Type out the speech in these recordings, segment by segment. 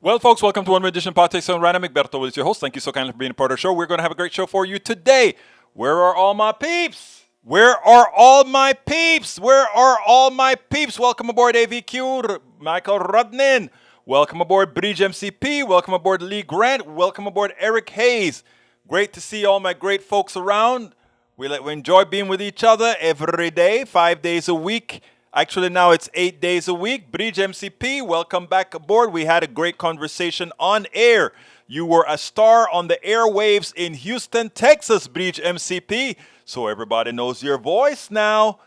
Well, folks, welcome to one edition Podcast on Random. Egberto is your host. Thank you so kindly for being a part of the show. We're going to have a great show for you today. Where are all my peeps? Where are all my peeps? Where are all my peeps? Welcome aboard AVQ, Michael Rudnin. Welcome aboard Bridge MCP. Welcome aboard Lee Grant. Welcome aboard Eric Hayes. Great to see all my great folks around. We enjoy being with each other every day, 5 days a week. Actually, now it's 8 days a week. Bridge MCP, welcome back aboard. We had a great conversation on air. You were a star on the airwaves in Houston, Texas, Bridge MCP. So everybody knows your voice now.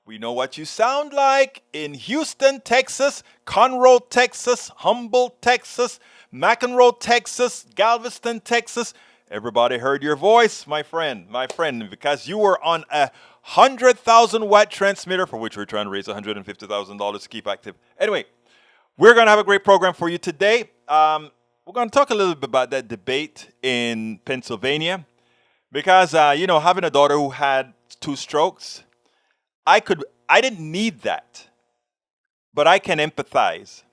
We know what you sound like in Houston, Texas, Conroe, Texas, Humboldt, Texas, McEnroe, Texas, Galveston, Texas. Everybody heard your voice, my friend, because you were on a 100,000 watt transmitter for which we're trying to raise $150,000 to keep active. Anyway, we're going to have a great program for you today. We're going to talk a little bit about that debate in Pennsylvania because, having a daughter who had 2 strokes, I didn't need that, but I can empathize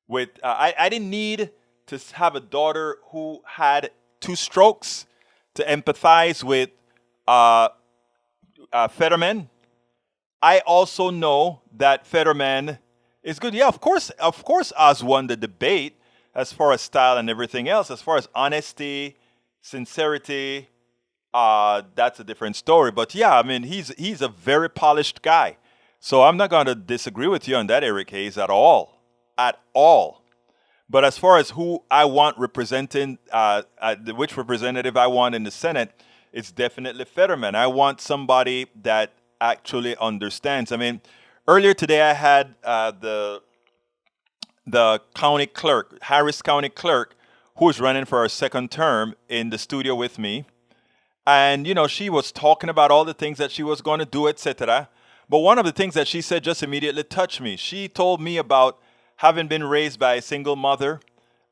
with, I didn't need to have a daughter who had 2 strokes to empathize with Fetterman. I also know that Fetterman is good. Yeah, of course, Oz won the debate as far as style and everything else. As far as honesty, sincerity, that's a different story. But yeah, I mean, he's a very polished guy. So I'm not going to disagree with you on that, Eric Hayes, at all. But as far as who I want representing, which representative I want in the Senate, it's definitely Fetterman. I want somebody that actually understands. I mean, earlier today I had the county clerk, Harris County clerk, who is running for her second term in the studio with me. And, she was talking about all the things that she was going to do, etc. But one of the things that she said just immediately touched me. She told me about having been raised by a single mother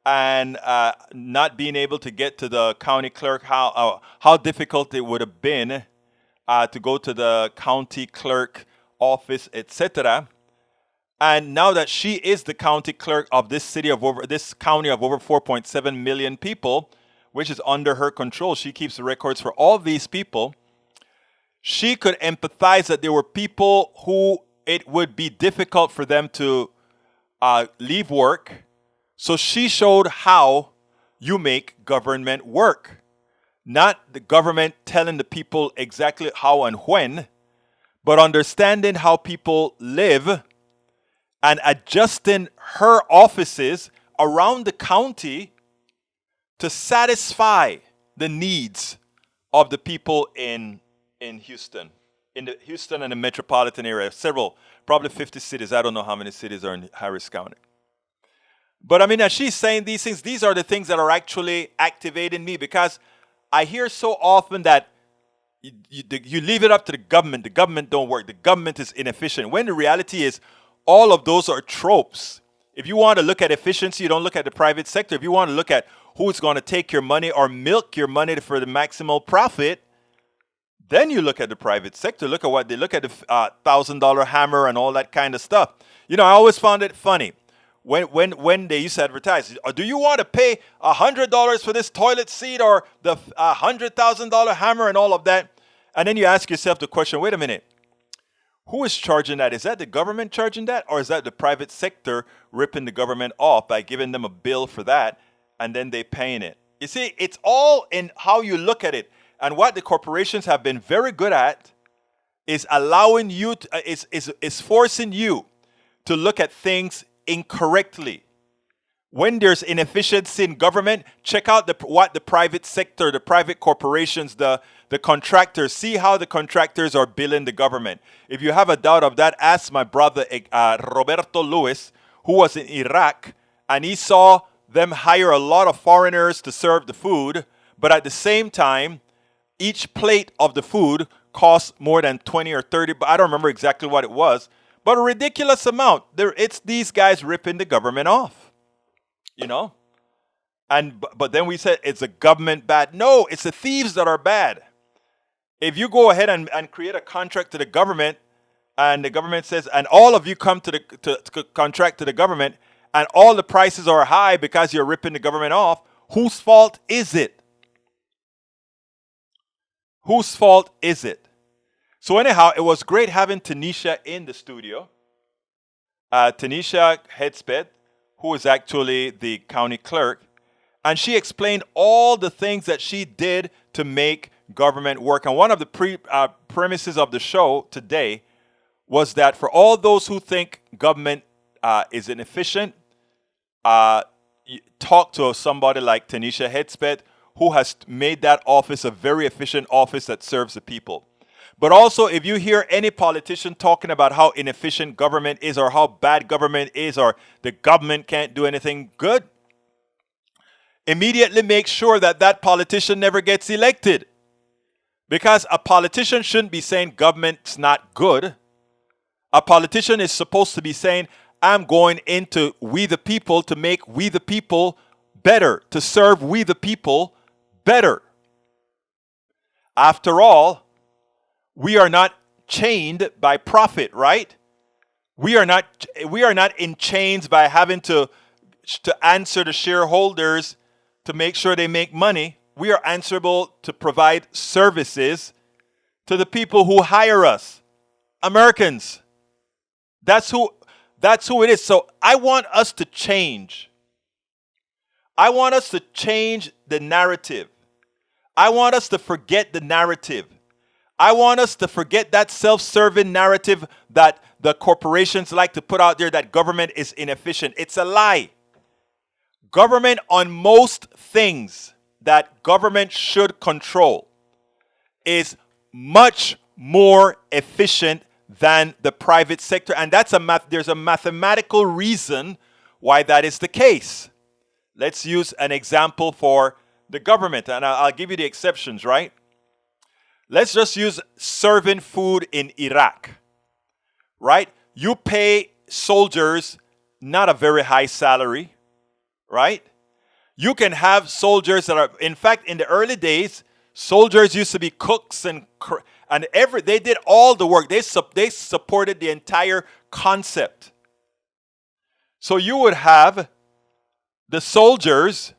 and not being able to get to the county clerk, how difficult it would have been to go to the county clerk office, etc. And now that she is the county clerk of this county of over 4.7 million people, which is under her control, she keeps the records for all these people. She could empathize that there were people who it would be difficult for them to leave work. So she showed how you make government work. Not the government telling the people exactly how and when, but understanding how people live and adjusting her offices around the county to satisfy the needs of the people in Houston. In the Houston and the metropolitan area, probably 50 cities. I don't know how many cities are in Harris County. But I mean, as she's saying these things, these are the things that are actually activating me because I hear so often that you leave it up to the government. The government don't work. The government is inefficient. When the reality is all of those are tropes. If you want to look at efficiency, you don't look at the private sector. If you want to look at who's going to take your money or milk your money for the maximal profit, then you look at the private sector. Look at the $1,000 hammer and all that kind of stuff. I always found it funny when they used to advertise. Do you want to pay $100 for this toilet seat or the $100,000 hammer and all of that? And then you ask yourself the question: wait a minute, who is charging that? Is that the government charging that, or is that the private sector ripping the government off by giving them a bill for that and then they paying it? You see, it's all in how you look at it. And what the corporations have been very good at is allowing you to, is forcing you to look at things incorrectly. When there's inefficiency in government, check out what the private sector, the private corporations, the contractors, see how the contractors are billing the government. If you have a doubt of that, ask my brother Roberto Lewis, who was in Iraq, and he saw them hire a lot of foreigners to serve the food, but at the same time, each plate of the food costs more than 20 or 30, but I don't remember exactly what it was, but a ridiculous amount. It's these guys ripping the government off, But then we said, it's the government bad? No, it's the thieves that are bad. If you go ahead and create a contract to the government, and the government says, and all of you come to contract to the government, and all the prices are high because you're ripping the government off, whose fault is it? Whose fault is it? So anyhow, it was great having Tanisha in the studio. Tanisha Hedspeth, who is actually the county clerk, and she explained all the things that she did to make government work. And one of the premises of the show today was that for all those who think government is inefficient, talk to somebody like Tanisha Hedspeth, who has made that office a very efficient office that serves the people. But also, if you hear any politician talking about how inefficient government is or how bad government is or the government can't do anything good, immediately make sure that that politician never gets elected. Because a politician shouldn't be saying government's not good. A politician is supposed to be saying, I'm going into we the people to make we the people better, to serve we the people better. After all, we are not chained by profit, right? We are not in chains by having to answer the shareholders to make sure they make money. We are answerable to provide services to the people who hire us, Americans. That's who it is. So I want us to change. I want us to change the narrative. I want us to forget the narrative. I want us to forget that self-serving narrative that the corporations like to put out there that government is inefficient. It's a lie. Government, on most things that government should control, is much more efficient than the private sector. And there's a mathematical reason why that is the case. Let's use an example for the government, and I'll give you the exceptions, right? Let's just use serving food in Iraq, right? You pay soldiers not a very high salary, right? You can have soldiers that are, in fact, in the early days, soldiers used to be cooks and they did all the work. They supported the entire concept. So you would have the soldiers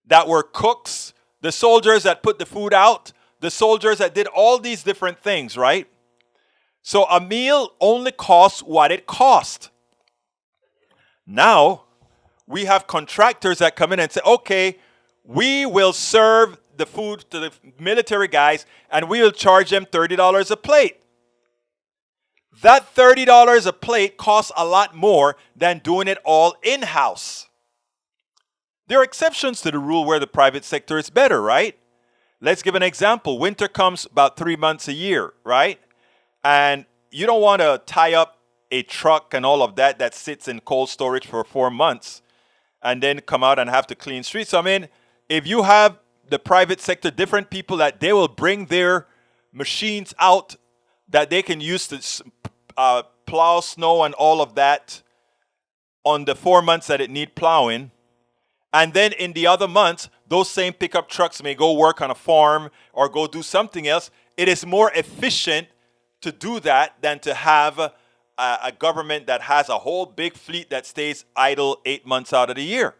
that were cooks, the soldiers that put the food out, the soldiers that did all these different things, right? So a meal only costs what it cost. Now, we have contractors that come in and say, okay, we will serve the food to the military guys and we will charge them $30 a plate. That $30 a plate costs a lot more than doing it all in-house. There are exceptions to the rule where the private sector is better, right? Let's give an example. Winter comes about 3 months a year, right? And you don't want to tie up a truck and all of that sits in cold storage for 4 months and then come out and have to clean streets. So, I mean, if you have the private sector, different people that they will bring their machines out that they can use to plow snow and all of that on the 4 months that it need plowing. And then in the other months, those same pickup trucks may go work on a farm or go do something else. It is more efficient to do that than to have a government that has a whole big fleet that stays idle 8 months out of the year.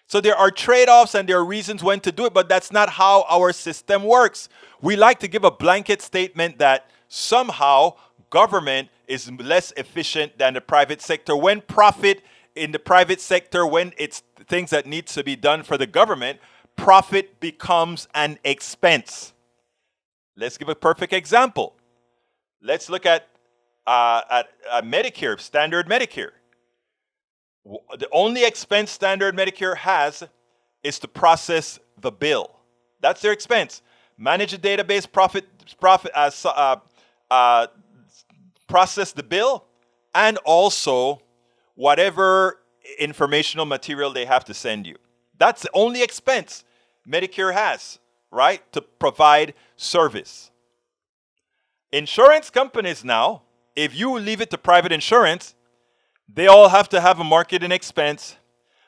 So there are trade-offs and there are reasons when to do it, but that's not how our system works. We like to give a blanket statement that somehow government is less efficient than the private sector. When profit in the private sector, when it's things that needs to be done for the government, profit becomes an expense. Let's give a perfect example. Let's look at Medicare, standard Medicare. The only expense standard Medicare has is to process the bill. That's their expense. Manage a database, process the bill, and also whatever informational material they have to send you. That's the only expense Medicare has, right? To provide service. Insurance companies now, if you leave it to private insurance, they all have to have a marketing expense.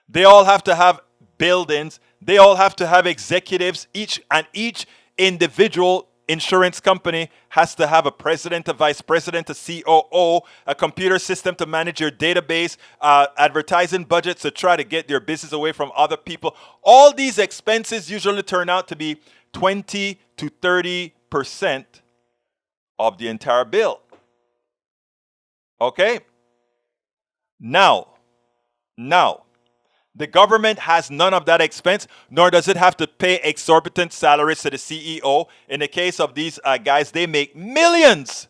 They all have to have buildings. They all have to have executives. Each individual insurance company has to have a president, a vice president, a COO, a computer system to manage your database, advertising budgets to try to get your business away from other people. All these expenses usually turn out to be 20 to 30% of the entire bill. Okay? Now, the government has none of that expense, nor does it have to pay exorbitant salaries to the CEO. In the case of these guys, they make millions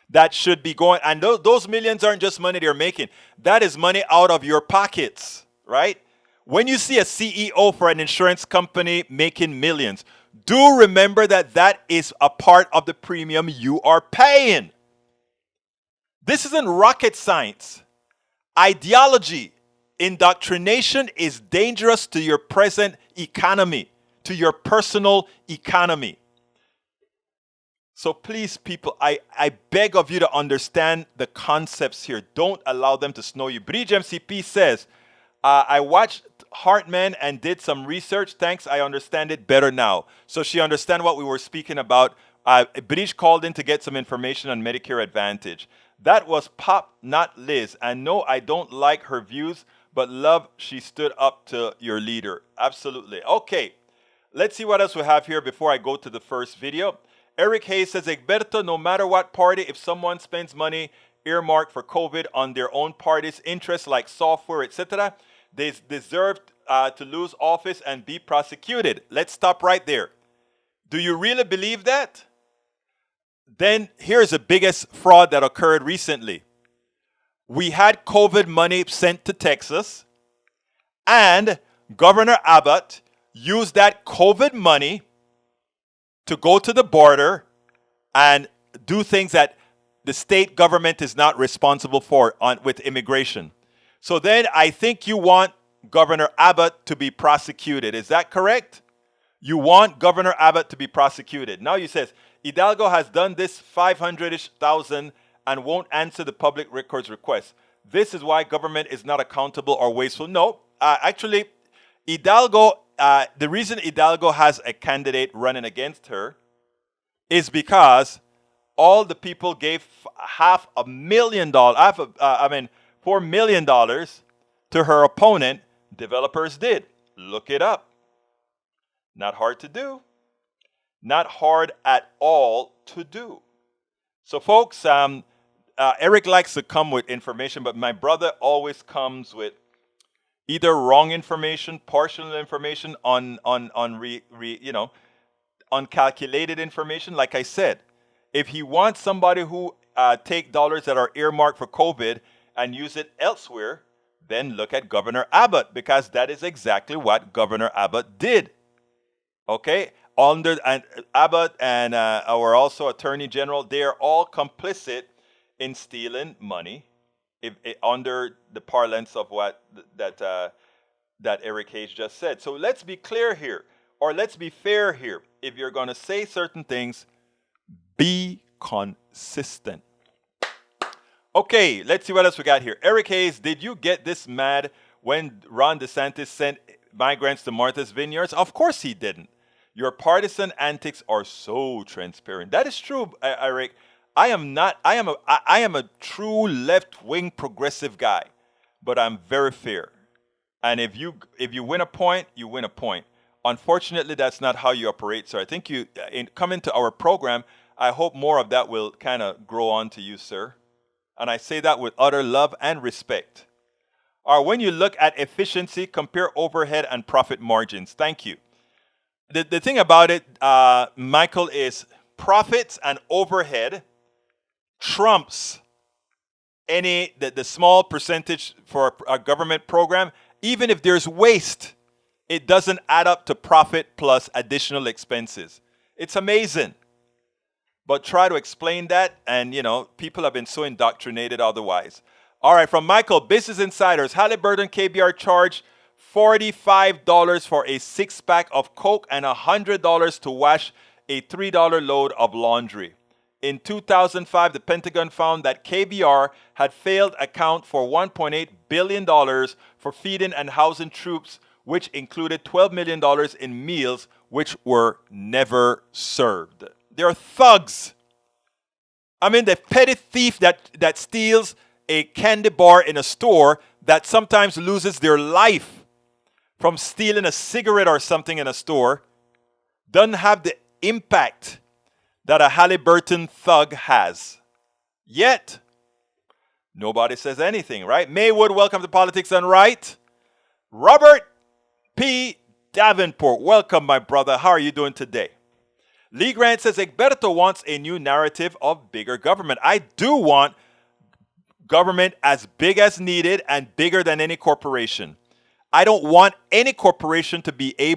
that should be going, and those millions aren't just money they're making. That is money out of your pockets, right? When you see a CEO for an insurance company making millions, do remember that that is a part of the premium you are paying. This isn't rocket science. Ideology, indoctrination is dangerous to your present economy, to your personal economy. So please, people, I beg of you to understand the concepts here. Don't allow them to snow you. Bridge MCP says, I watched Hartman and did some research. Thanks, I understand it better now. So she understand what we were speaking about. Bridge called in to get some information on Medicare Advantage. That was Pop, not Liz. And no, I don't like her views, but love she stood up to your leader. Absolutely. Okay, let's see what else we have here before I go to the first video. Eric Hayes says, Egberto, no matter what party, if someone spends money earmarked for COVID on their own party's interests like software, etc., they deserve to lose office and be prosecuted. Let's stop right there. Do you really believe that? Then here's the biggest fraud that occurred recently. We had COVID money sent to Texas, and Governor Abbott used that COVID money to go to the border and do things that the state government is not responsible for with immigration. So then I think you want Governor Abbott to be prosecuted. Is that correct? You want Governor Abbott to be prosecuted. Now you says, Hidalgo has done this 500,000 and won't answer the public records request. This is why government is not accountable or wasteful. No, actually, Hidalgo, the reason Hidalgo has a candidate running against her is because all the people gave $4 million to her opponent. Developers did. Look it up. Not hard to do. Not hard at all to do. So folks, Eric likes to come with information, but my brother always comes with either wrong information, partial information, uncalculated information. Like I said, if he wants somebody who take dollars that are earmarked for COVID and use it elsewhere, then look at Governor Abbott, because that is exactly what Governor Abbott did. Okay? Abbott and our also Attorney General, they are all complicit in stealing money under the parlance of what that Eric Hayes just said. So let's be clear here, or let's be fair here. If you're going to say certain things, be consistent. Okay, let's see what else we got here. Eric Hayes, did you get this mad when Ron DeSantis sent migrants to Martha's Vineyards? Of course he didn't. Your partisan antics are so transparent. That is true, Eric. I am a true left-wing progressive guy, but I'm very fair. And if you win a point, you win a point. Unfortunately, that's not how you operate. So I think coming to our program, I hope more of that will kind of grow on to you, sir. And I say that with utter love and respect. Or when you look at efficiency, compare overhead and profit margins. Thank you. The thing about it, Michael, is profits and overhead trumps the small percentage for a government program. Even if there's waste, it doesn't add up to profit plus additional expenses. It's amazing. But try to explain that, and people have been so indoctrinated otherwise. All right, from Michael, Business Insiders, Halliburton KBR charged $45 for a 6-pack of Coke and $100 to wash a $3 load of laundry. In 2005, the Pentagon found that KBR had failed account for $1.8 billion for feeding and housing troops which included $12 million in meals which were never served. They're thugs. I mean, the petty thief that steals a candy bar in a store that sometimes loses their life from stealing a cigarette or something in a store doesn't have the impact that a Halliburton thug has. Yet, nobody says anything, right? Maywood, welcome to Politics Done Right. Robert P. Davenport, welcome, my brother. How are you doing today? Lee Grant says, Egberto wants a new narrative of bigger government. I do want government as big as needed and bigger than any corporation. I don't want any corporation to be a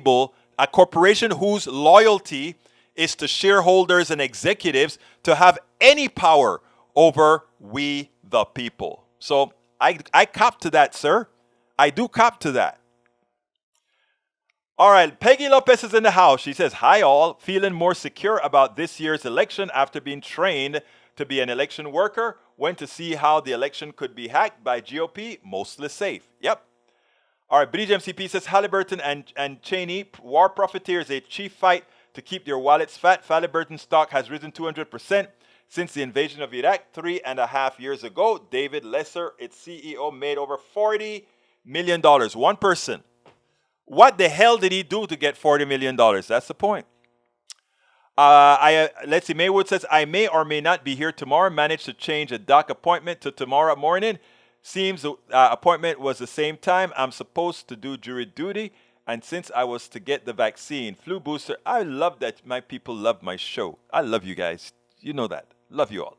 corporation whose loyalty is to shareholders and executives to have any power over we the people. So I cop to that, sir. I do cop to that. All right, Peggy Lopez is in the house. She says, hi all, feeling more secure about this year's election after being trained to be an election worker. Went to see how the election could be hacked by GOP, mostly safe. Yep. All right, British MCP says, Halliburton and Cheney, war profiteers, a chief fight to keep their wallets fat. Halliburton stock has risen 200% since the invasion of Iraq 3.5 years ago. David Lesser, its CEO, made over $40 million. One person. What the hell did he do to get $40 million? That's the point. Let's see. Maywood says, I may or may not be here tomorrow. Managed to change a doc appointment to tomorrow morning. Seems the appointment was the same time. I'm supposed to do jury duty. And since I was to get the vaccine, flu booster, I love that my people love my show. I love you guys. You know that. Love you all.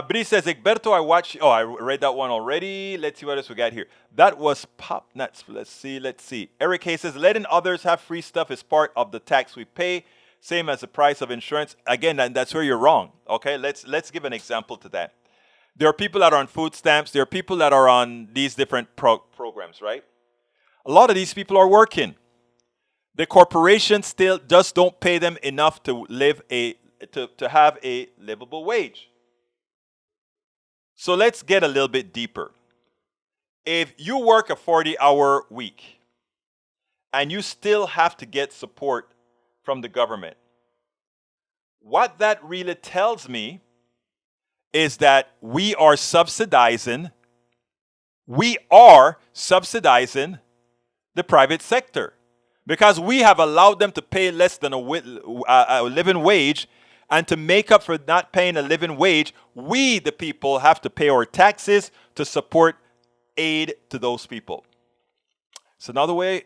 Bri says, Egberto, I watched. Oh, I read that one already. Let's see what else we got here. That was pop nuts. Let's see. Eric Hayes says, letting others have free stuff is part of the tax we pay. Same as the price of insurance. Again, that's where you're wrong. Okay, let's give an example to that. There are people that are on food stamps. There are people that are on these different programs, right? A lot of these people are working. The corporation still just don't pay them enough to to have a livable wage. So let's get a little bit deeper. If you work a 40-hour week and you still have to get support from the government, what that really tells me is that we are subsidizing the private sector because we have allowed them to pay less than a living wage. And to make up for not paying a living wage, we, the people, have to pay our taxes to support aid to those people. It's another way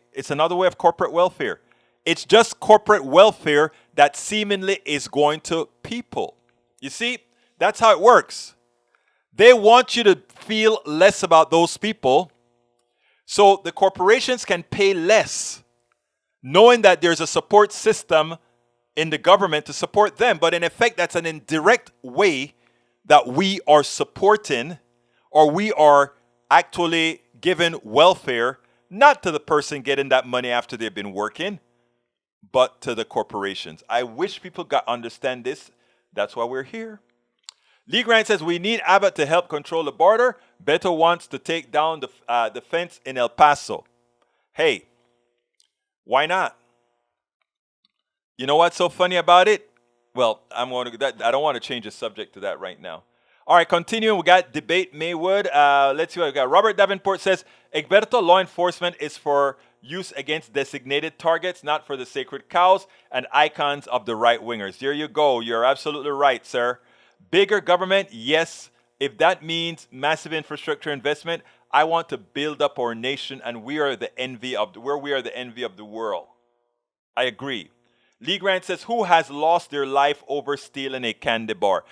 of corporate welfare. It's just corporate welfare that seemingly is going to people. You see, that's how it works. They want you to feel less about those people so the corporations can pay less, knowing that there's a support system in the government to support them. But in effect, that's an indirect way that we are supporting or we are actually giving welfare, not to the person getting that money after they've been working, but to the corporations. I wish people understand this. That's why we're here. Lee Grant says, we need Abbott to help control the border. Beto wants to take down the fence in El Paso. Hey, why not? You know what's so funny about it? Well, I don't want to change the subject to that right now. All right, continuing. We got debate Maywood. Let's see what we got. Robert Davenport says, Egberto, law enforcement is for use against designated targets, not for the sacred cows and icons of the right-wingers. There you go. You're absolutely right, sir. Bigger government, yes. If that means massive infrastructure investment, I want to build up our nation, and we are the envy of the world. I agree. Lee Grant says, who has lost their life over stealing a candy bar?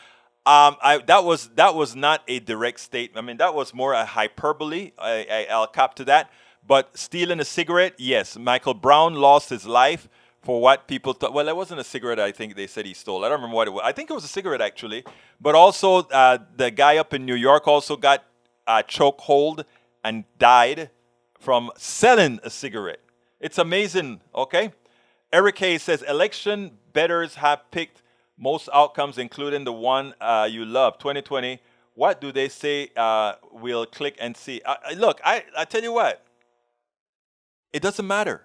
That was not a direct statement. I mean, that was more a hyperbole. I'll cop to that. But stealing a cigarette, yes. Michael Brown lost his life for what people thought. Well, it wasn't a cigarette, I think they said he stole. I don't remember what it was. I think it was a cigarette, actually. But also, the guy up in New York also got chokehold and died from selling a cigarette. It's amazing, okay? Eric Hayes says, election bettors have picked most outcomes, including the one you love, 2020. What do they say? We'll click and see. Look, I tell you what. It doesn't matter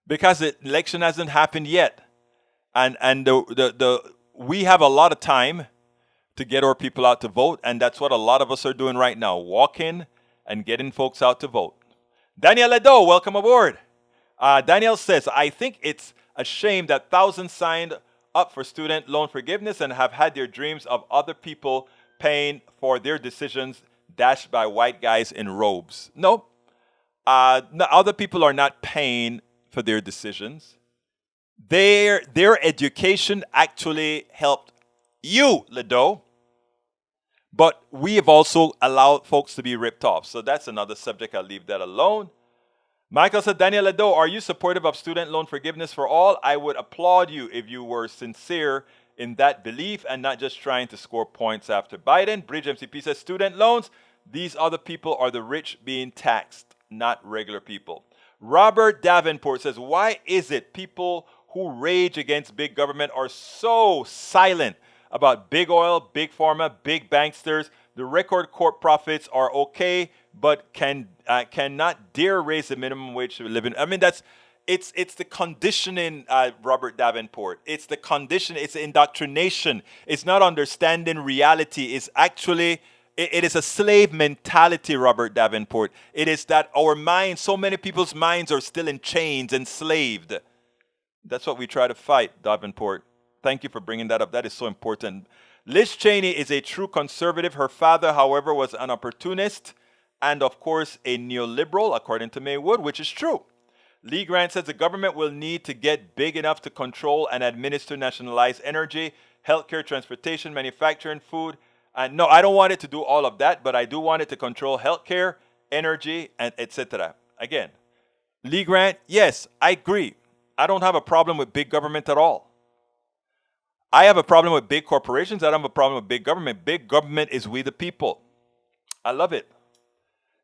because the election hasn't happened yet. And we have a lot of time to get our people out to vote. And that's what a lot of us are doing right now, walking and getting folks out to vote. Daniel Ledo, welcome aboard. Daniel says, I think it's a shame that thousands signed up for student loan forgiveness and have had their dreams of other people paying for their decisions dashed by white guys in robes. No, other people are not paying for their decisions. Their education actually helped you, Ledo. But we have also allowed folks to be ripped off. So that's another subject. I'll leave that alone. Michael said, Daniel Ledo, are you supportive of student loan forgiveness for all? I would applaud you if you were sincere in that belief and not just trying to score points after Biden. Bridge MCP says, student loans, these other people are the rich being taxed, not regular people. Robert Davenport says, why is it people who rage against big government are so silent about big oil, big pharma, big banksters? The record court profits are okay, but cannot dare raise the minimum wage to live in. I mean, it's the conditioning, Robert Davenport. It's the condition. It's the indoctrination. It's not understanding reality. It's actually it is a slave mentality, Robert Davenport. It is that our minds, so many people's minds are still in chains, enslaved. That's what we try to fight, Davenport. Thank you for bringing that up. That is so important. Liz Cheney is a true conservative. Her father, however, was an opportunist and, of course, a neoliberal, according to Maywood, which is true. Lee Grant says the government will need to get big enough to control and administer nationalized energy, healthcare, transportation, manufacturing, food. No, I don't want it to do all of that, but I do want it to control healthcare, energy, and etc. Again, Lee Grant, yes, I agree. I don't have a problem with big government at all. I have a problem with big corporations. I don't have a problem with big government. Big government is we the people. I love it.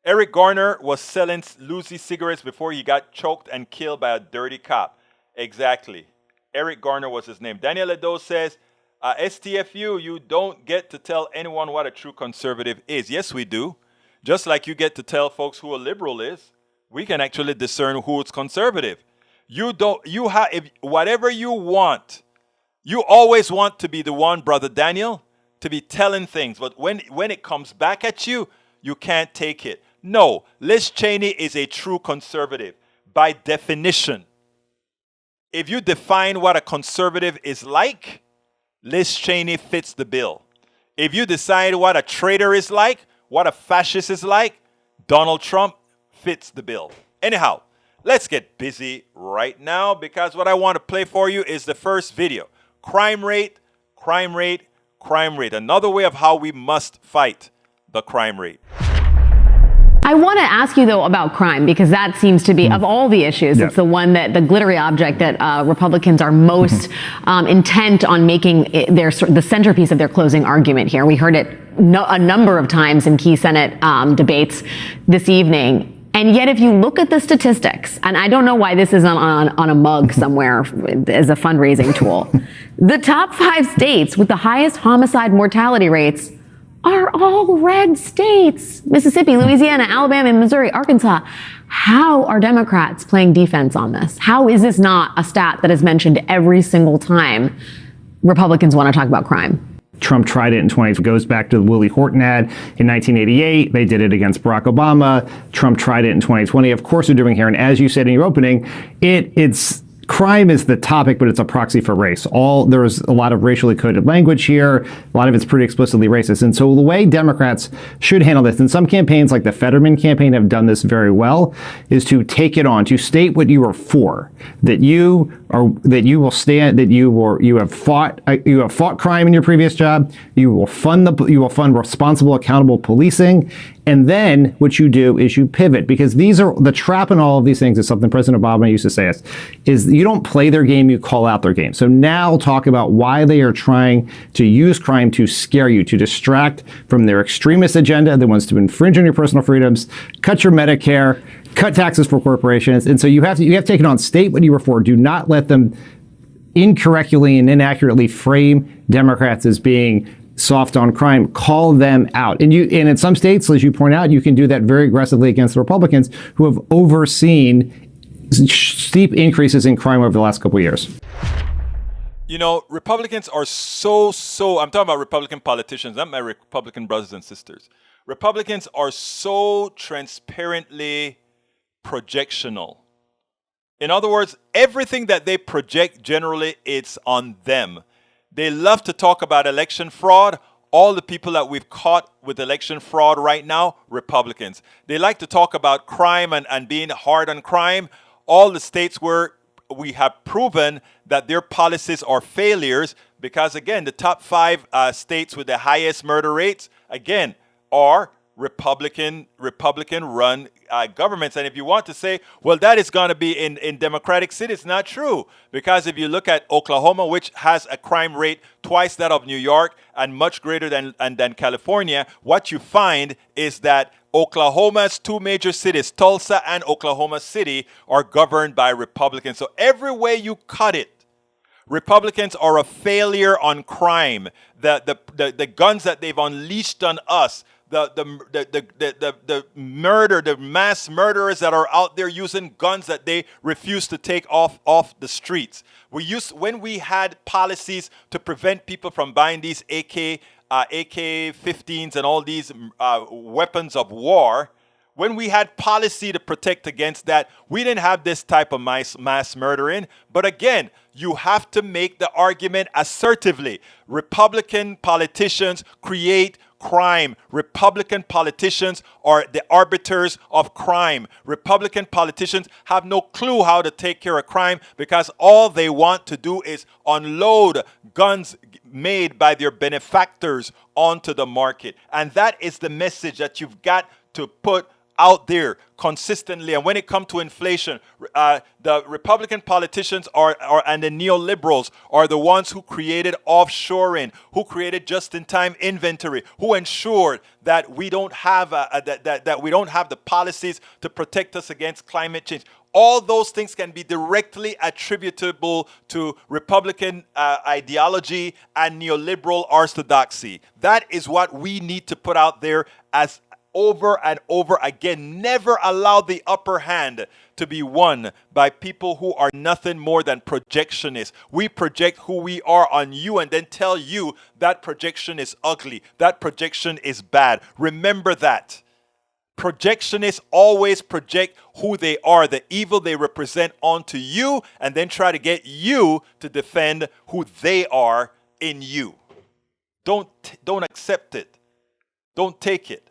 Eric Garner was selling Lucy cigarettes before he got choked and killed by a dirty cop. Exactly. Eric Garner was his name. Daniel Ledo says, STFU, you don't get to tell anyone what a true conservative is. Yes, we do. Just like you get to tell folks who a liberal is. We can actually discern who is conservative. If whatever you want, you always want to be the one, Brother Daniel, to be telling things. But when it comes back at you, you can't take it. No, Liz Cheney is a true conservative by definition. If you define what a conservative is like, Liz Cheney fits the bill. If you decide what a traitor is like, what a fascist is like, Donald Trump fits the bill. Anyhow, let's get busy right now because what I want to play for you is the first video. Crime rate, crime rate, crime rate. Another way of how we must fight the crime rate. I want to ask you, though, about crime, because that seems to be, of all the issues, it's the one that the glittery object that Republicans are most intent on making the centerpiece of their closing argument here. We heard it a number of times in key Senate debates this evening. And yet, if you look at the statistics, and I don't know why this isn't on a mug somewhere as a fundraising tool, the top 5 states with the highest homicide mortality rates are all red states. Mississippi, Louisiana, Alabama, Missouri, Arkansas. How are Democrats playing defense on this? How is this not a stat that is mentioned every single time Republicans want to talk about crime? Trump tried it in 20, goes back to the Willie Horton ad in 1988. They did it against Barack Obama. Trump tried it in 2020. Of course, they're doing here. And as you said in your opening, it's crime is the topic, but it's a proxy for race. There's a lot of racially coded language here. A lot of it's pretty explicitly racist. And so the way Democrats should handle this, and some campaigns like the Fetterman campaign have done this very well, is to take it on, to state what you are for, that you will stand, that you have fought crime in your previous job. You will fund responsible, accountable policing. And then what you do is you pivot, because the trap in all of these things is something President Obama used to say is you don't play their game, you call out their game. So now talk about why they are trying to use crime to scare you, to distract from their extremist agenda that wants to infringe on your personal freedoms, cut your Medicare, cut taxes for corporations. And so you have to take it on, state what you were for. Do not let them incorrectly and inaccurately frame Democrats as being soft on crime, call them out. And in some states, as you point out, you can do that very aggressively against the Republicans who have overseen steep increases in crime over the last couple of years. You know, Republicans are I'm talking about Republican politicians, not my Republican brothers and sisters. Republicans are so transparently projectional. In other words, everything that they project, generally, it's on them. They love to talk about election fraud. All the people that we've caught with election fraud right now, Republicans. They like to talk about crime and being hard on crime. All the states where we have proven that their policies are failures, because, again, the top 5 states with the highest murder rates, again, are Republican-run governments. And if you want to say, well, that is going to be in democratic cities, not true. Because if you look at Oklahoma, which has a crime rate twice that of New York and much greater than California, what you find is that Oklahoma's 2 major cities, Tulsa and Oklahoma City, are governed by Republicans. So every way you cut it, Republicans are a failure on crime. The guns that they've unleashed on us, the murder, the mass murderers that are out there using guns that they refuse to take off the streets. When we had policies to prevent people from buying these AK-15s and all these weapons of war, when we had policy to protect against that, we didn't have this type of mass murdering. But again, you have to make the argument assertively. Republican politicians create crime. Republican politicians are the arbiters of crime. Republican politicians have no clue how to take care of crime because all they want to do is unload guns made by their benefactors onto the market. And that is the message that you've got to put out there consistently. And when it comes to inflation, the Republican politicians and the neoliberals are the ones who created offshoring, who created just-in-time inventory, who ensured that we don't have that we don't have the policies to protect us against climate change. All those things can be directly attributable to Republican ideology and neoliberal orthodoxy. That is what we need to put out there as over and over again. Never allow the upper hand to be won by people who are nothing more than projectionists. We project who we are on you and then tell you that projection is ugly, that projection is bad. Remember that. Projectionists always project who they are, the evil they represent onto you, and then try to get you to defend who they are in you. Don't accept it. Don't take it.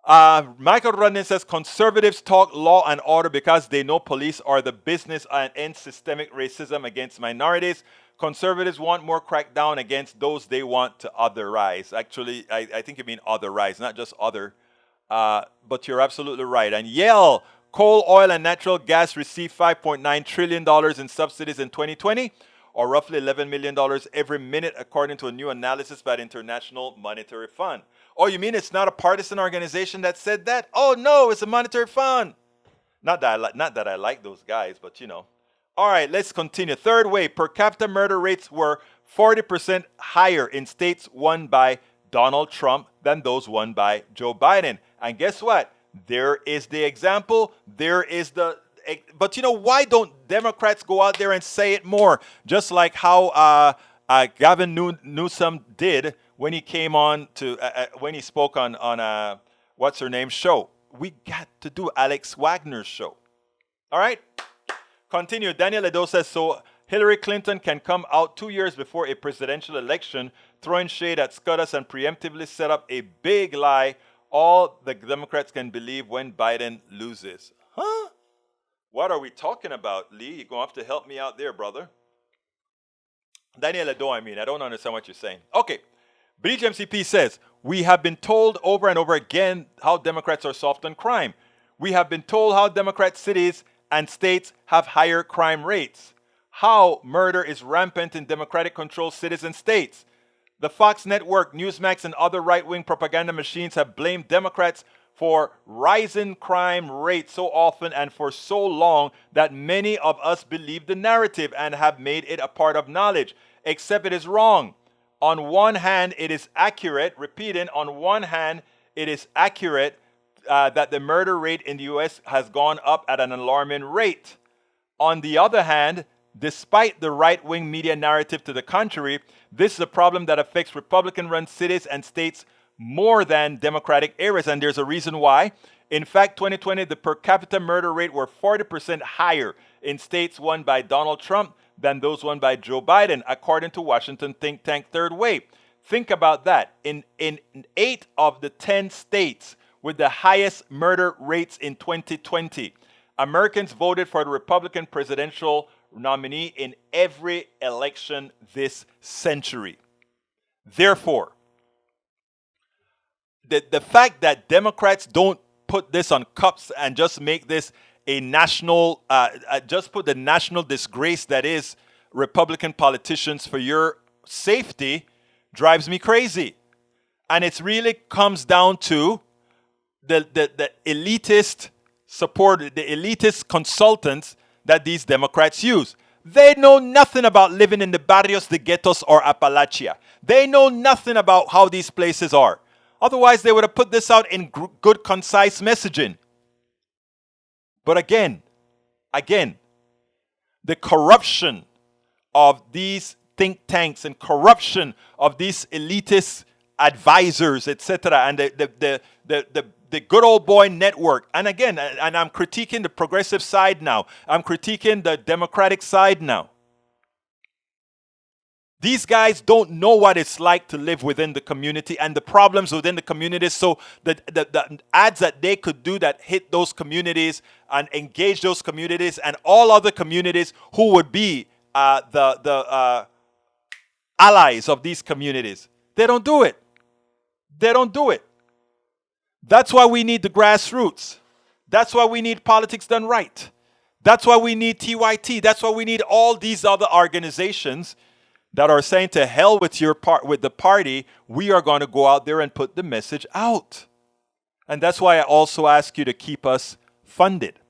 Michael Rudnin says conservatives talk law and order because they know police are the business and end systemic racism against minorities. Conservatives want more crackdown against those they want to otherize. Actually, I think you mean otherize, not just other. But you're absolutely right. And Yale, coal, oil, and natural gas received $5.9 trillion in subsidies in 2020, or roughly $11 million every minute, according to a new analysis by the International Monetary Fund. Oh, you mean it's not a partisan organization that said that? Oh, no, it's a monetary fund. Not that I like those guys, but you know. All right, let's continue. Third way, per capita murder rates were 40% higher in states won by Donald Trump than those won by Joe Biden. And guess what? There is the example. There is the... But you know, why don't Democrats go out there and say it more? Just like how Gavin Newsom did when he came on to when he spoke on what's her name's show. We got to do Alex Wagner's show. All right, continue. Daniel Edo says so. Hillary Clinton can come out 2 years before a presidential election, throwing shade at SCOTUS and preemptively set up a big lie all the Democrats can believe when Biden loses. Huh? What are we talking about, Lee? You're going to have to help me out there, brother. Daniel Edo, I don't understand what you're saying. Okay. Breach MCP says, we have been told over and over again how Democrats are soft on crime. We have been told how Democrat cities and states have higher crime rates. How murder is rampant in Democratic-controlled cities and states. The Fox Network, Newsmax, and other right-wing propaganda machines have blamed Democrats for rising crime rates so often and for so long that many of us believe the narrative and have made it a part of knowledge, except it is wrong. On one hand, it is accurate, repeating, on one hand, it is accurate that the murder rate in the U.S. has gone up at an alarming rate. On the other hand, despite the right-wing media narrative to the contrary, this is a problem that affects Republican-run cities and states more than Democratic areas, and there's a reason why. In fact, 2020, the per capita murder rate were 40% higher in states won by Donald Trump than those won by Joe Biden, according to Washington think tank Third Way. Think about that. In 8 of the 10 states with the highest murder rates in 2020, Americans voted for the Republican presidential nominee in every election this century. Therefore, the fact that Democrats don't put this on cups and just make this a national, just put the national disgrace that is Republican politicians for your safety drives me crazy. And it really comes down to the elitist support, the elitist consultants that these Democrats use. They know nothing about living in the barrios, the ghettos, or Appalachia. They know nothing about how these places are. Otherwise, they would have put this out in good, concise messaging. But again, the corruption of these think tanks and corruption of these elitist advisors, etc., and the good old boy network. And again, and I'm critiquing the progressive side now. I'm critiquing the Democratic side now. These guys don't know what it's like to live within the community and the problems within the communities. So the ads that they could do that hit those communities and engage those communities and all other communities who would be the allies of these communities. They don't do it. They don't do it. That's why we need the grassroots. That's why we need politics done right. That's why we need TYT. That's why we need all these other organizations that are saying to hell with with the party. We are going to go out there and put the message out. And that's why I also ask you to keep us funded.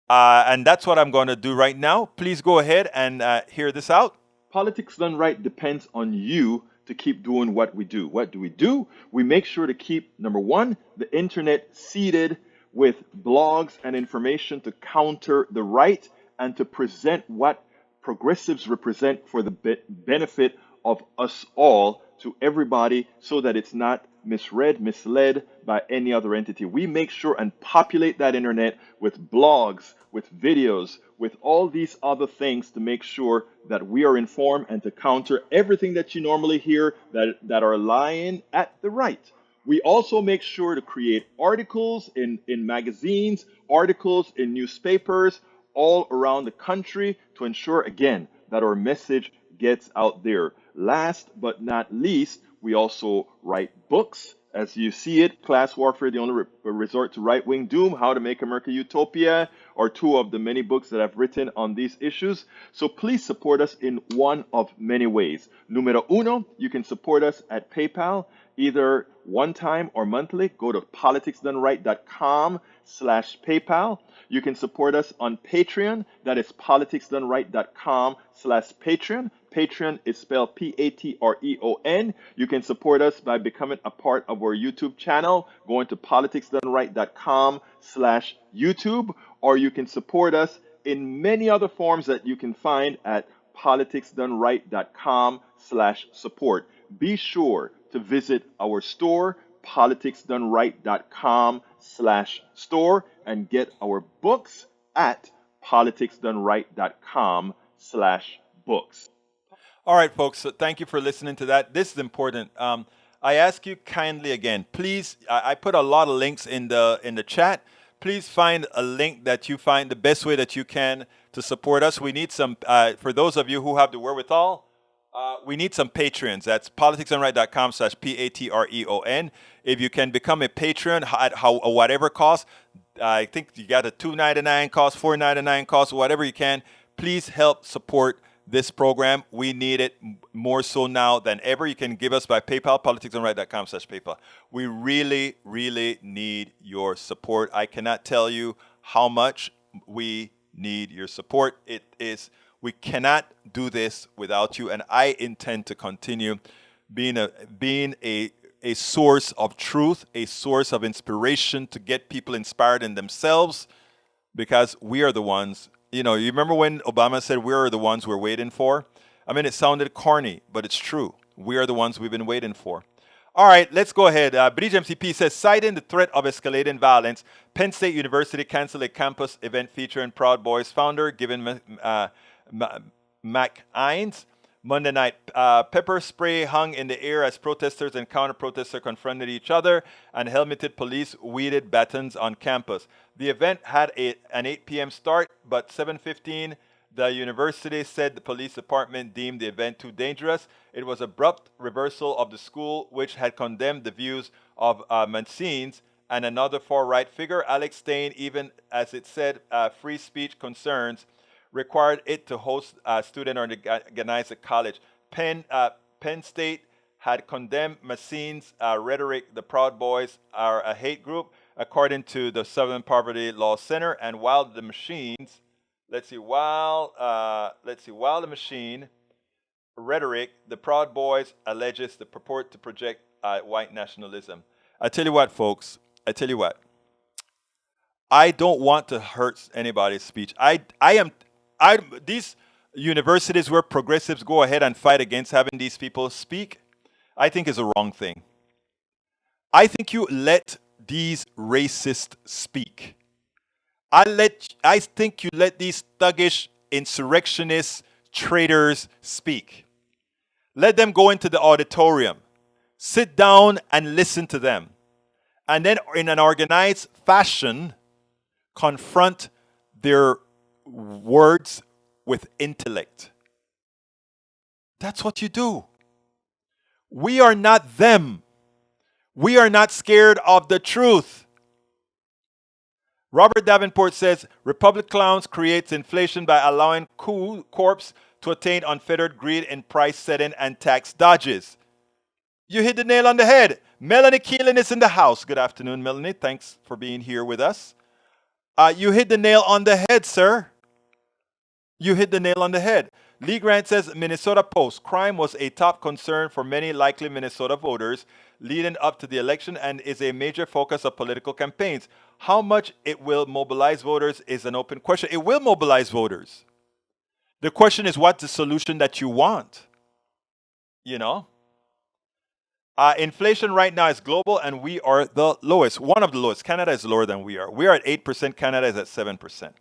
And that's what I'm going to do right now. Please go ahead and hear this out. Politics done right depends on you to keep doing what we do. What do? We make sure to keep, number one, the internet seeded with blogs and information to counter the right and to present what progressives represent for the benefit of us all to everybody so that it's not misread, misled by any other entity. We make sure and populate that internet with blogs, with videos, with all these other things to make sure that we are informed and to counter everything that you normally hear that are lying at the right. We also make sure to create articles in magazines, articles in newspapers all around the country to ensure, again, that our message gets out there. Last but not least, we also write books. As you see it, Class Warfare, the only resort to right-wing doom, How to Make America Utopia, are two of the many books that I've written on these issues. So please support us in one of many ways. Numero uno, you can support us at PayPal, either one time or monthly. Go to politicsdoneright.com/PayPal. You can support us on Patreon. That is politicsdoneright.com/Patreon. Patreon is spelled Patreon. You can support us by becoming a part of our YouTube channel, going to politicsdoneright.com/YouTube, or you can support us in many other forms that you can find at politicsdoneright.com/support. Be sure to visit our store, politicsdoneright.com/store, and get our books at politicsdoneright.com/books. All right, folks, so thank you for listening to that. This is important. I ask you kindly again, please, I put a lot of links in the chat. Please find a link that you find the best way that you can to support us. We need some, for those of you who have the wherewithal, we need some Patreons. That's politicsdoneright.com/Patreon. If you can become a patron at whatever cost, I think you got a $2.99 cost, $4.99 cost, whatever you can. Please help support this program. We need it more so now than ever. You can give us by PayPal, politicsdoneright.com/PayPal. We really, really need your support. I cannot tell you how much we need your support. It is We cannot do this without you, and I intend to continue being a source of truth, a source of inspiration to get people inspired in themselves, because we are the ones. You remember when Obama said we are the ones we're waiting for? I mean, it sounded corny, but it's true. We are the ones we've been waiting for. All right, let's go ahead. Bridge MCP says, citing the threat of escalating violence, Penn State University canceled a campus event featuring Proud Boys founder, Given McInnes. Monday night, pepper spray hung in the air as protesters and counter-protesters confronted each other, and helmeted police wielded batons on campus. The event had an 8 p.m. start, but 7:15, the university said the police department deemed the event too dangerous. It was abrupt reversal of the school, which had condemned the views of McInnes and another far-right figure, Alex Stein, even as it said free speech concerns required it to host student or organize a college. Penn State had condemned McInnes' rhetoric. The Proud Boys are a hate group, according to the Southern Poverty Law Center. And while the machines, while the machine rhetoric, the Proud Boys alleges the purport to project white nationalism. I tell you what, folks. I don't want to hurt anybody's speech. These universities where progressives go ahead and fight against having these people speak, I think is a wrong thing. I think you let these racists speak. I think you let these thuggish insurrectionists, traitors speak. Let them go into the auditorium, sit down and listen to them, and then in an organized fashion, confront their words with intellect. That's what you do. We are not them. We are not scared of the truth. Robert Davenport says, Republic clowns creates inflation by allowing corps to attain unfettered greed in price setting and tax dodges. You hit the nail on the head. Melanie Keelan is in the house. Good afternoon, Melanie. Thanks for being here with us. You hit the nail on the head, sir. You hit the nail on the head. Lee Grant says, Minnesota Post, crime was a top concern for many likely Minnesota voters leading up to the election and is a major focus of political campaigns. How much it will mobilize voters is an open question. It will mobilize voters. The question is, what's the solution that you want? Inflation right now is global, and we are the lowest, one of the lowest. Canada is lower than we are. We are at 8%. Canada is at 7%.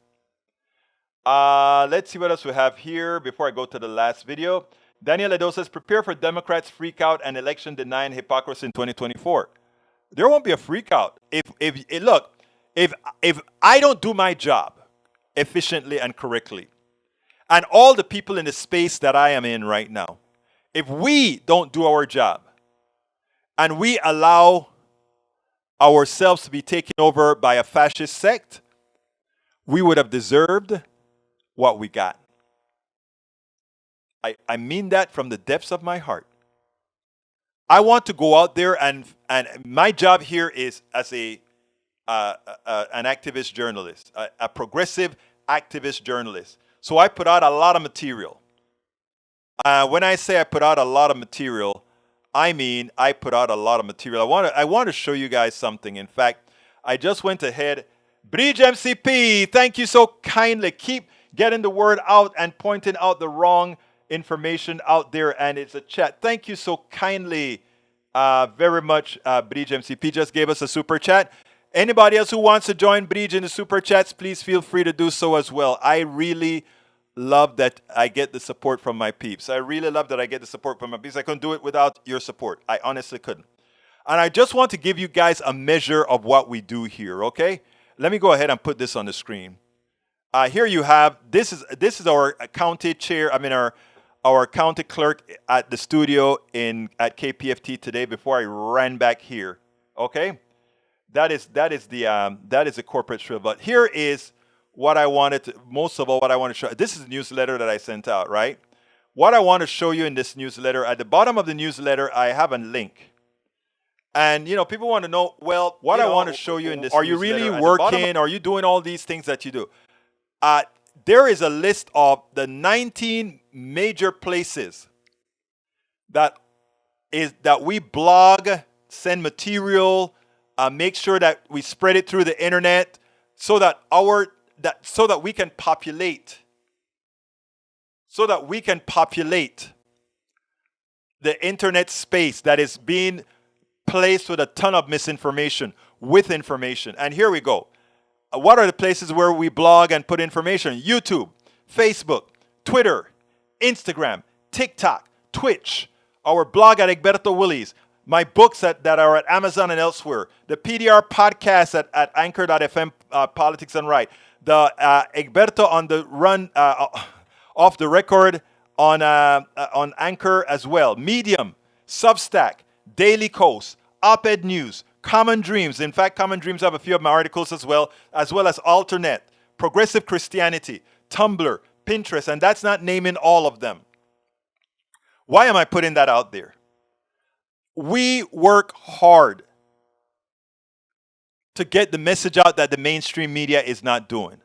Let's see what else we have here before I go to the last video. Daniel Edo says, prepare for Democrats freak out and election denying hypocrisy in 2024. There won't be a freak out. If I don't do my job efficiently and correctly, and all the people in the space that I am in right now, if we don't do our job and we allow ourselves to be taken over by a fascist sect, we would have deserved what we got. I mean that from the depths of my heart. I want to go out there and my job here is as an activist journalist, a progressive activist journalist. So I put out a lot of material. When I say I put out a lot of material, I mean I put out a lot of material. I want to show you guys something. In fact, I just went ahead. Bridge MCP, thank you so kindly. Keep getting the word out and pointing out the wrong information out there, and it's a chat. Thank you so kindly very much. Bridge MCP just gave us a super chat. Anybody else who wants to join Bridge in the super chats, please feel free to do so as well. I really love that I get the support from my peeps. I really love that I get the support from my peeps. I couldn't do it without your support. I honestly couldn't. And I just want to give you guys a measure of what we do here, okay? Let me go ahead and put this on the screen. Here you have, this is our county chair, our county clerk at the studio at KPFT today before I ran back here, okay? That is the corporate shrill. But here is what I wanted to, most of all, what I want to show. This is a newsletter that I sent out, right? What I want to show you in this newsletter, at the bottom of the newsletter, I have a link. And, people want to know, well, what I want to show you in this newsletter. Are you really working? Are you doing all these things that you do? there is a list of the 19 major places that we blog, send material, make sure that we spread it through the internet, so that we can populate the internet space that is being placed with a ton of misinformation with information. And here we go. What are the places where we blog and put information? YouTube, Facebook, Twitter, Instagram, TikTok, Twitch, our blog at Egberto Willies, my books that are at Amazon and elsewhere, the PDR podcast at Anchor.fm, Politics and Right, the Egberto on the Run, off the record on Anchor as well, Medium, Substack, Daily Kos, Op-Ed News, Common Dreams. In fact, Common Dreams have a few of my articles as well as Alternet, Progressive Christianity, Tumblr, Pinterest, and that's not naming all of them. Why am I putting that out there? We work hard to get the message out that the mainstream media is not doing.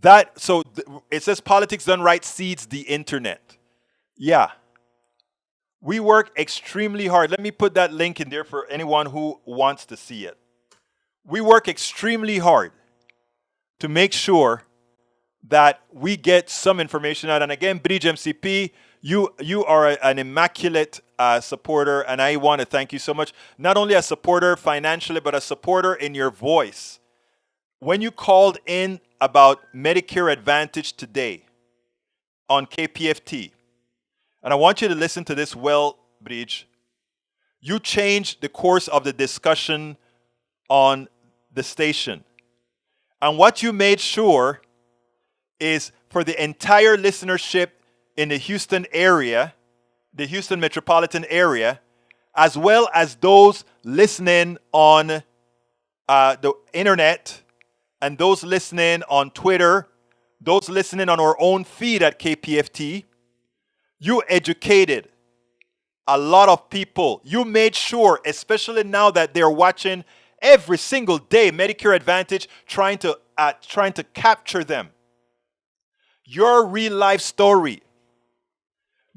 It says Politics Done Right seeds the internet. Yeah. We work extremely hard. Let me put that link in there for anyone who wants to see it. We work extremely hard to make sure that we get some information out. And again, Bridge MCP, you are an immaculate supporter, and I want to thank you so much. Not only a supporter financially, but a supporter in your voice. When you called in about Medicare Advantage today on KPFT, and I want you to listen to this well, Bridge, you changed the course of the discussion on the station. And what you made sure is for the entire listenership in the Houston area, the Houston metropolitan area, as well as those listening on the internet, and those listening on Twitter, those listening on our own feed at KPFT, you educated a lot of people. You made sure, especially now that they're watching every single day Medicare Advantage, trying to capture them. Your real life story,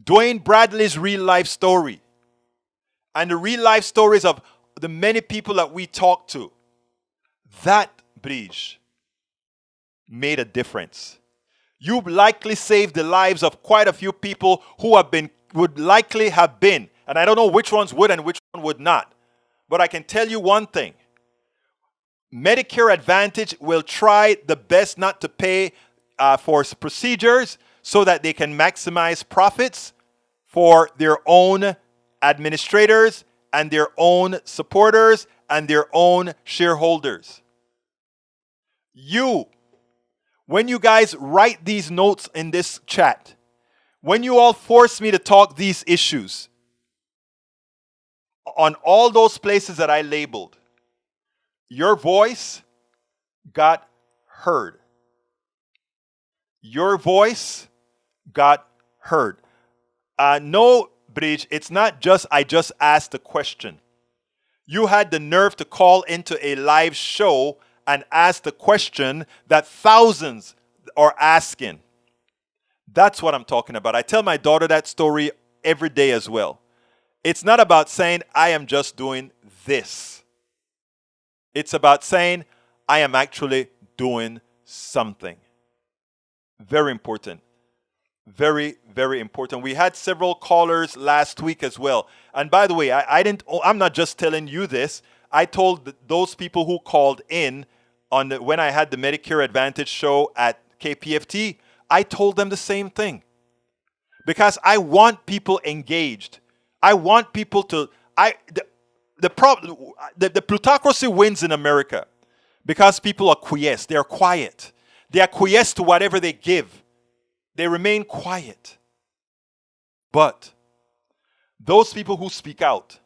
Dwayne Bradley's real life story, and the real life stories of the many people that we talk to, that, Bridge, made a difference. You likely saved the lives of quite a few people who would likely have been, and I don't know which ones would and which one would not, but I can tell you one thing. Medicare Advantage will try the best not to pay for procedures so that they can maximize profits for their own administrators and their own supporters and their own shareholders. When you guys write these notes in this chat, when you all force me to talk these issues on all those places that I labeled, your voice got heard. Your voice got heard. No, Bridge, it's not just I just asked a question. You had the nerve to call into a live show and ask the question that thousands are asking. That's what I'm talking about. I tell my daughter that story every day as well. It's not about saying, I am just doing this. It's about saying, I am actually doing something. Very important. Very, very important. We had several callers last week as well. And by the way, I'm not just telling you this. I told those people who called in when I had the Medicare Advantage show at KPFT, I told them the same thing. Because I want people engaged. I want people to... The plutocracy wins in America because people acquiesce. They're quiet. They acquiesce to whatever they give. They remain quiet. But those people who speak out,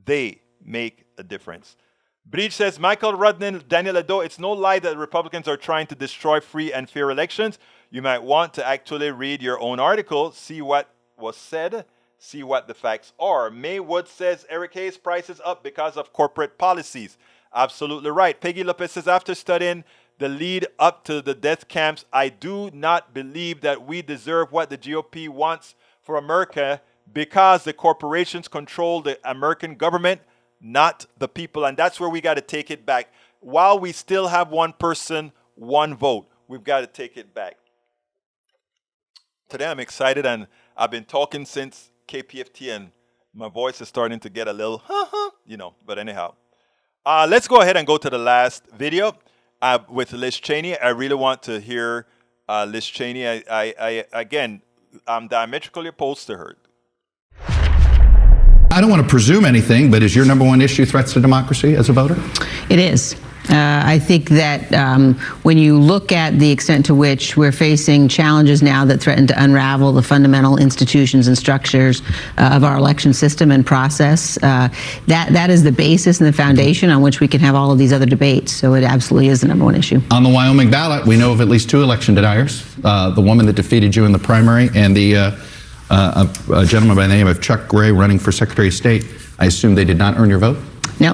they make a difference. Bridge says, Michael Rudnin, Daniel Ado, it's no lie that Republicans are trying to destroy free and fair elections. You might want to actually read your own article, see what was said, see what the facts are. Maywood says, Eric Hayes, prices up because of corporate policies. Absolutely right. Peggy Lopez says, after studying the lead up to the death camps. I do not believe that we deserve what the GOP wants for America because the corporations control the American government, not the people. And that's where we got to take it back. While we still have one person, one vote, we've got to take it back. Today I'm excited, and I've been talking since KPFT, and my voice is starting to get a little, but anyhow. Let's go ahead and go to the last video with Liz Cheney. I really want to hear Liz Cheney. Again, I'm diametrically opposed to her. I don't want to presume anything, but is your number one issue threats to democracy as a voter? It is. I think that when you look at the extent to which we're facing challenges now that threaten to unravel the fundamental institutions and structures of our election system and process, that is the basis and the foundation on which we can have all of these other debates. So it absolutely is the number one issue. On the Wyoming ballot, we know of at least 2 election deniers, the woman that defeated you in the primary and a gentleman by the name of Chuck Gray running for Secretary of State. I assume they did not earn your vote? No,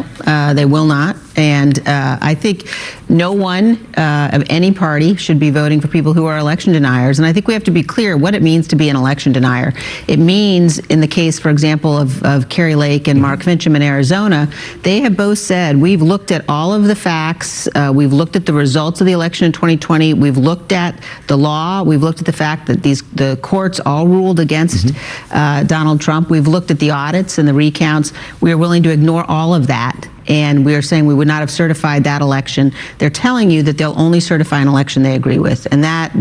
they will not. And I think no one of any party should be voting for people who are election deniers. And I think we have to be clear what it means to be an election denier. It means, in the case, for example, of Carrie Lake and Mark Fincham in Arizona, they have both said, we've looked at all of the facts, we've looked at the results of the election in 2020, we've looked at the law, we've looked at the fact that the courts all ruled against Donald Trump, we've looked at the audits and the recounts. We are willing to ignore all of that. And we are saying we would not have certified that election. They're telling you that they'll only certify an election they agree with. And that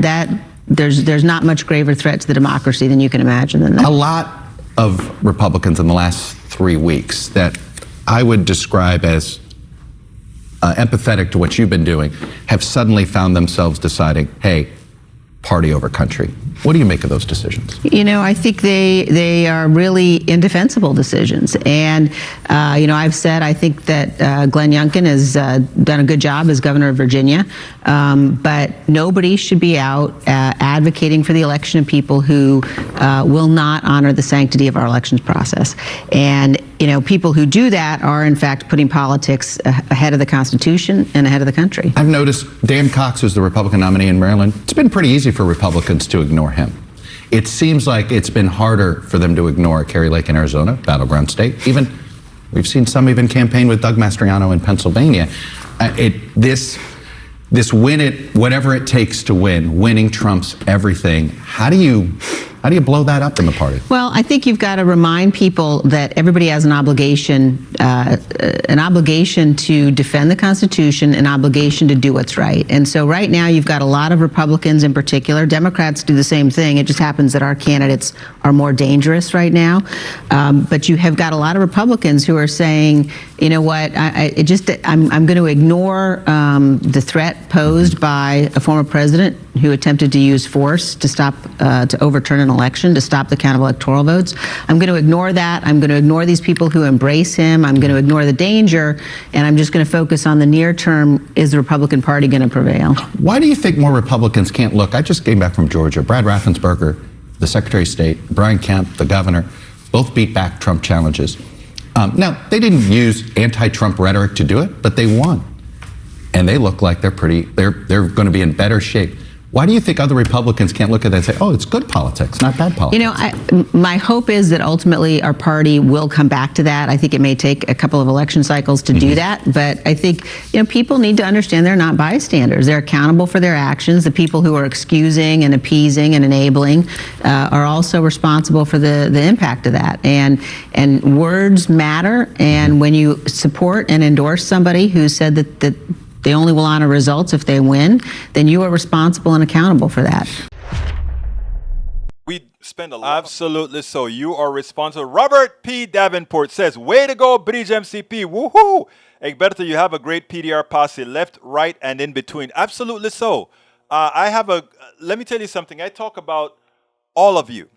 there's not much graver threat to the democracy than you can imagine than that. A lot of Republicans in the last 3 weeks that I would describe as empathetic to what you've been doing have suddenly found themselves deciding, hey, party over country. What do you make of those decisions? I think they are really indefensible decisions. And, I've said I think that Glenn Youngkin has done a good job as governor of Virginia. But nobody should be out advocating for the election of people who will not honor the sanctity of our elections process. And, people who do that are, in fact, putting politics ahead of the Constitution and ahead of the country. I've noticed Dan Cox, who's the Republican nominee in Maryland, it's been pretty easy for Republicans to ignore him. It seems like it's been harder for them to ignore Carrie Lake in Arizona, battleground state. Even we've seen some even campaign with Doug Mastriano in Pennsylvania. This win it, whatever it takes to win, winning trumps everything. How do you blow that up in the party? Well, I think you've got to remind people that everybody has an obligation to defend the Constitution, an obligation to do what's right. And so right now you've got a lot of Republicans in particular. Democrats do the same thing. It just happens that our candidates are more dangerous right now. But you have got a lot of Republicans who are saying, you know what, I'm going to ignore the threat posed by a former president who attempted to use force to overturn an election, to stop the count of electoral votes. I'm going to ignore that. I'm going to ignore these people who embrace him. I'm going to ignore the danger, and I'm just going to focus on the near term. Is the Republican Party going to prevail? Why do you think more Republicans can't look? I just came back from Georgia. Brad Raffensperger, the Secretary of State, Brian Kemp, the governor, both beat back Trump challenges. Now, they didn't use anti-Trump rhetoric to do it, but they won. And they look like they're going to be in better shape. Why do you think other Republicans can't look at that and say, oh, it's good politics, not bad politics? My hope is that ultimately our party will come back to that. I think it may take a couple of election cycles to do that. But I think, people need to understand they're not bystanders. They're accountable for their actions. The people who are excusing and appeasing and enabling are also responsible for the impact of that. And words matter. And when you support and endorse somebody who said that they only will honor results if they win, then you are responsible and accountable for that. We spend a lot. Absolutely so. You are responsible. Robert P. Davenport says, way to go, Bridge MCP. Woohoo! Egberto, you have a great PDR posse, left, right, and in between. Absolutely so. Let me tell you something. I talk about all of you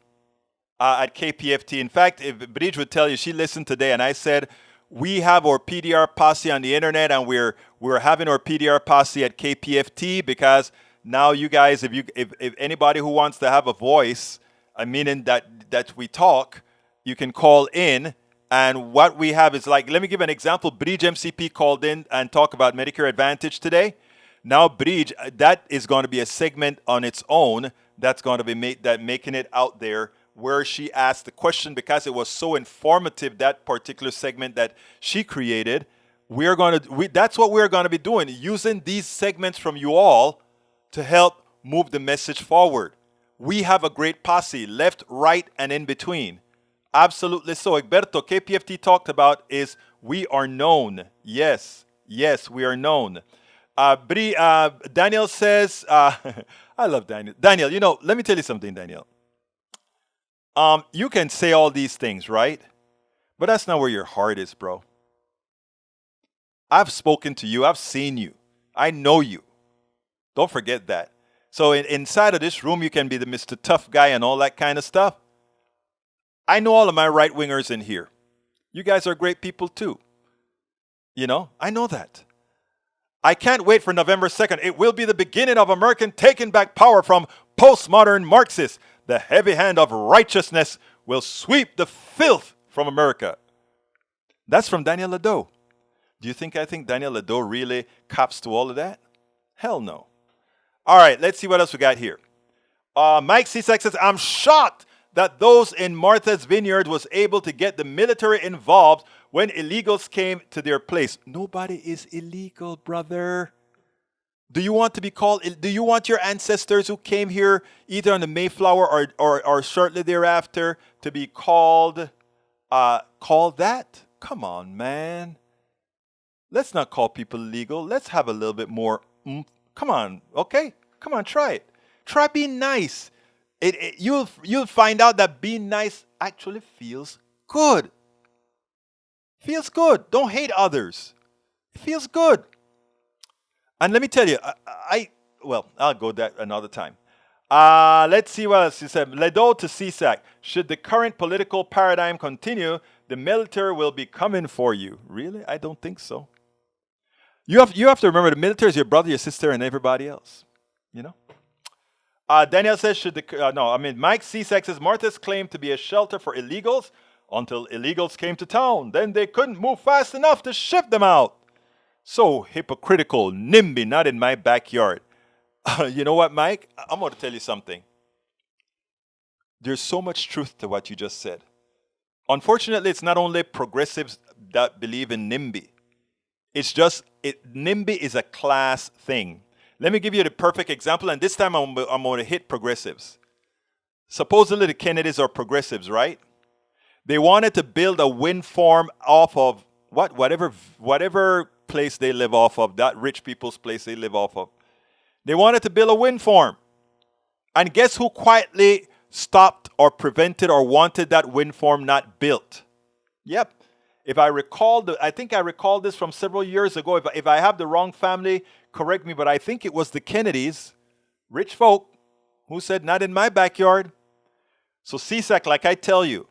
at KPFT. In fact, if Bridge would tell you, she listened today, and I said, we have our PDR posse on the internet, and we're having our PDR posse at KPFT because now you guys, if anybody who wants to have a voice, meaning that we talk, you can call in. And what we have is like, let me give an example. Bridge MCP called in and talked about Medicare Advantage today. Now, Bridge, that is going to be a segment on its own that's going to be making it out there where she asked the question because it was so informative, that particular segment that she created. That's what we're going to be doing, using these segments from you all to help move the message forward. We have a great posse, left, right, and in between. Absolutely so. Egberto, KPFT talked about is we are known. Yes, we are known. Daniel says, I love Daniel. Daniel, let me tell you something, Daniel. You can say all these things, right? But that's not where your heart is, bro. I've spoken to you. I've seen you. I know you. Don't forget that. So inside of this room, you can be the Mr. Tough guy and all that kind of stuff. I know all of my right-wingers in here. You guys are great people too. I know that. I can't wait for November 2nd. It will be the beginning of American taking back power from postmodern Marxists. The heavy hand of righteousness will sweep the filth from America. That's from Daniel Lado. Do you think I think Daniel Lado really cops to all of that? Hell no. All right, let's see what else we got here. Mike Cisak says, I'm shocked that those in Martha's Vineyard was able to get the military involved when illegals came to their place. Nobody is illegal, brother. Do you want to be called? Do you want your ancestors who came here either on the Mayflower or shortly thereafter to be called that? Come on, man. Let's not call people illegal. Let's have a little bit more. Come on, okay? Come on, try it. Try being nice. You'll find out that being nice actually feels good. Feels good. Don't hate others. It feels good. And let me tell you, I'll go that another time. Let's see what else he said. Ledo to CSAC. Should the current political paradigm continue, the military will be coming for you. Really? I don't think so. You have to remember the military is your brother, your sister, and everybody else. Daniel says, Mike CSAC says, Martha's claimed to be a shelter for illegals until illegals came to town. Then they couldn't move fast enough to ship them out. So hypocritical, NIMBY, not in my backyard. You know what, Mike? I'm going to tell you something. There's so much truth to what you just said. Unfortunately, it's not only progressives that believe in NIMBY. It's just, NIMBY is a class thing. Let me give you the perfect example, and this time I'm going to hit progressives. Supposedly the Kennedys are progressives, right? They wanted to build a wind farm off of whatever place they live off of, that rich people's place they live off of. They wanted to build a wind farm. And guess who quietly stopped or prevented or wanted that wind farm not built? Yep. I think I recall this from several years ago. If I have the wrong family, correct me, but I think it was the Kennedys, rich folk, who said, not in my backyard. So CSAC, like I tell you,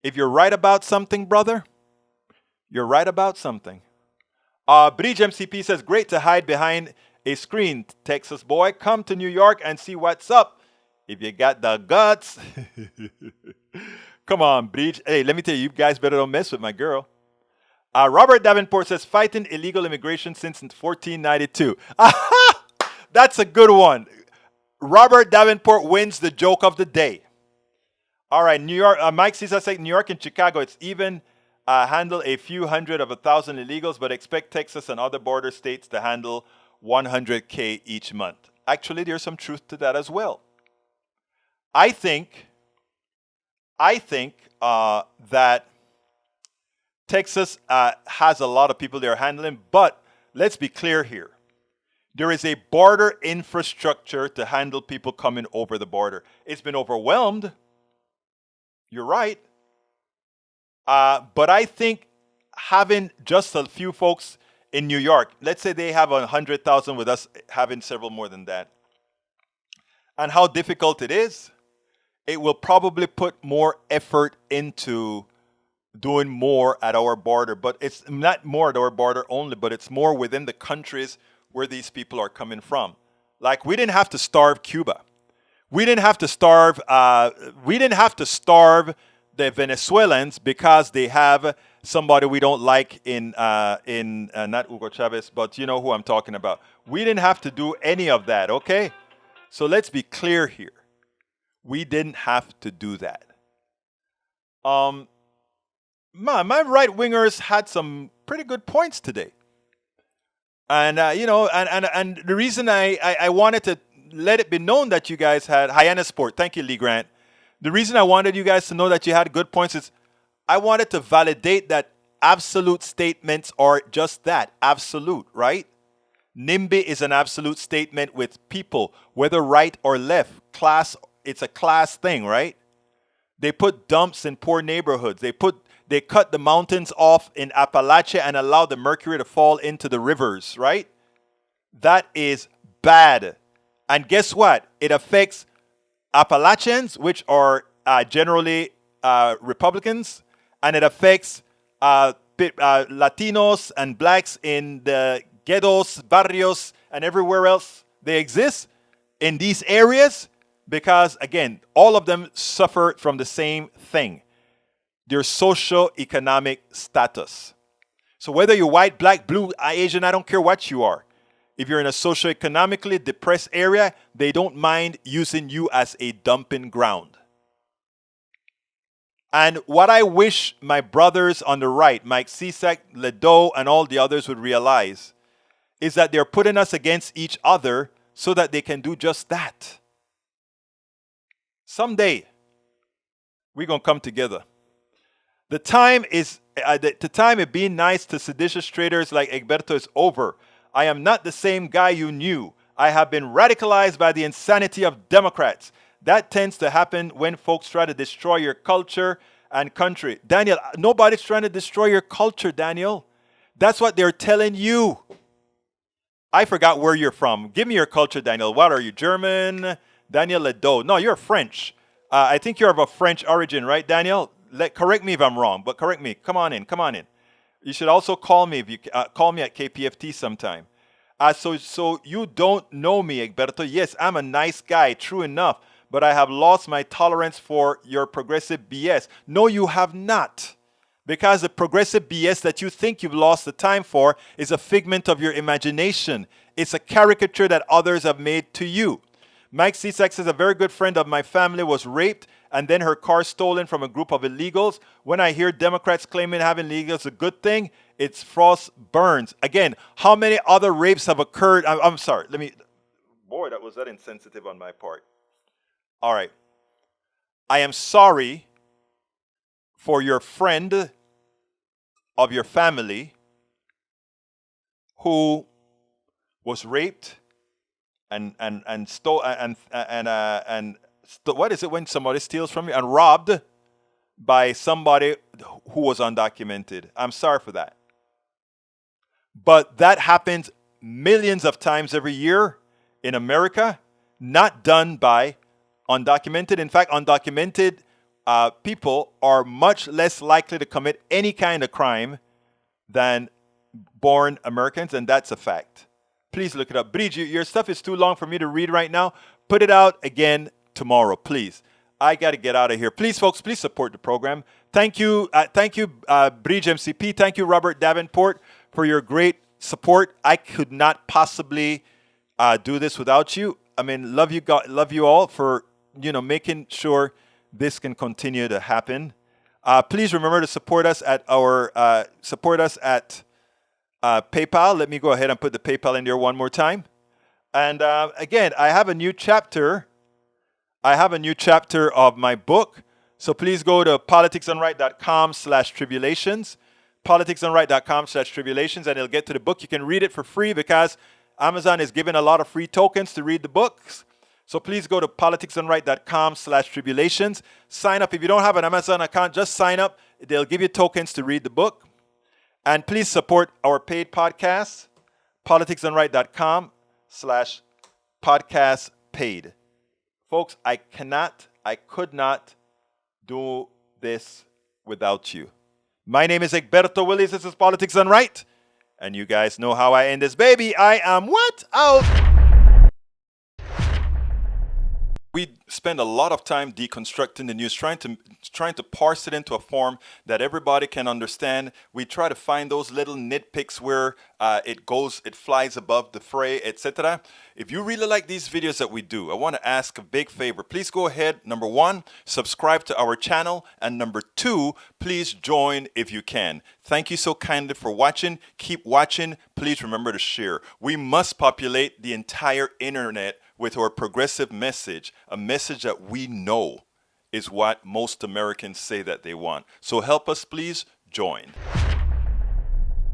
if you're right about something, brother, you're right about something. Bridge MCP says, great to hide behind a screen. Texas boy, come to New York and see what's up. If you got the guts. Come on, Bridge. Hey, let me tell you, you guys better don't mess with my girl. Robert Davenport says, fighting illegal immigration since 1492. That's a good one. Robert Davenport wins the joke of the day. All right, New York. Mike Cesar says, New York and Chicago, it's even handle a few hundred of 1,000 illegals, but expect Texas and other border states to handle 100K each month. Actually, there's some truth to that as well. I think that Texas has a lot of people they're handling, but let's be clear here. There is a border infrastructure to handle people coming over the border. It's been overwhelmed. You're right. But I think having just a few folks in New York, let's say they have 100,000 with us having several more than that, and how difficult it is, it will probably put more effort into doing more at our border. But it's not more at our border only, but it's more within the countries where these people are coming from. Like, we didn't have to starve Cuba. We didn't have to starve the Venezuelans because they have somebody we don't like in not Hugo Chavez, but you know who I'm talking about. We didn't have to do any of that, okay? So let's be clear here. We didn't have to do that. My right wingers had some pretty good points today. And and the reason I wanted to let it be known that you guys had Hyannis Sport. Thank you, Lee Grant. The reason I wanted you guys to know that you had good points is I wanted to validate that absolute statements are just that, absolute, right? NIMBY is an absolute statement with people, whether right or left. Class, it's a class thing, right? They put dumps in poor neighborhoods. They cut the mountains off in Appalachia and allow the mercury to fall into the rivers, right? That is bad. And guess what? It affects Appalachians, which are generally Republicans, and it affects Latinos and blacks in the ghettos, barrios, and everywhere else they exist in these areas because, again, all of them suffer from the same thing, their socio-economic status. So whether you're white, black, blue, Asian, I don't care what you are. If you're in a socio-economically depressed area, they don't mind using you as a dumping ground. And what I wish my brothers on the right, Mike Cisak, Ledo, and all the others would realize is that they're putting us against each other so that they can do just that. Someday, we're going to come together. The time of being nice to seditious traitors like Egberto is over. I am not the same guy you knew. I have been radicalized by the insanity of Democrats. That tends to happen when folks try to destroy your culture and country. Daniel, nobody's trying to destroy your culture, Daniel. That's what they're telling you. I forgot where you're from. Give me your culture, Daniel. What are you, German? Daniel Ledo. No, you're French. I think you're of a French origin, right, Daniel? Correct me if I'm wrong, but correct me. Come on in. You should also call me if you call me at KPFT sometime. So you don't know me, Egberto. Yes, I'm a nice guy, true enough, but I have lost my tolerance for your progressive BS. No, you have not. Because the progressive BS that you think you've lost the time for is a figment of your imagination. It's a caricature that others have made to you. Mike Cisak says, a very good friend of my family was raped and then her car stolen from a group of illegals. When I hear Democrats claiming having illegals is a good thing, it's frost burns. Again, how many other rapes have occurred? I'm sorry. Boy, was that insensitive on my part. All right. I am sorry for your friend of your family who was raped and stole what is it when somebody steals from you and robbed by somebody who was undocumented. I'm sorry for that. But that happens millions of times every year in America, not done by undocumented. In fact, undocumented people are much less likely to commit any kind of crime than born Americans, and that's a fact. Please look it up. Bridget, your stuff is too long for me to read right now. Put it out again tomorrow, please. I got to get out of here. Please, folks, please support the program. Thank you, Bridge MCP. Thank you, Robert Davenport, for your great support. I could not possibly do this without you. I mean, love you all for making sure this can continue to happen. Please remember to support us at PayPal. Let me go ahead and put the PayPal in there one more time. And again, I have a new chapter. Of my book. So please go to politicsdoneright.com/tribulations. politicsdoneright.com/tribulations, and it'll get to the book. You can read it for free because Amazon is giving a lot of free tokens to read the books. So please go to politicsdoneright.com/tribulations. Sign up. If you don't have an Amazon account, just sign up. They'll give you tokens to read the book. And please support our paid podcast, politicsdoneright.com/podcast paid. Folks, I could not do this without you. My name is Egberto Willis. This is Politics Done Right. And you guys know how I end this baby. I am what? Out. We spend a lot of time deconstructing the news, trying to parse it into a form that everybody can understand. We try to find those little nitpicks where it flies above the fray, etc. If you really like these videos that we do, I want to ask a big favor. Please go ahead, number one, subscribe to our channel, and number two, please join if you can. Thank you so kindly for watching. Keep watching. Please remember to share. We must populate the entire internet with our progressive message, a message that we know is what most Americans say that they want. So help us, please join.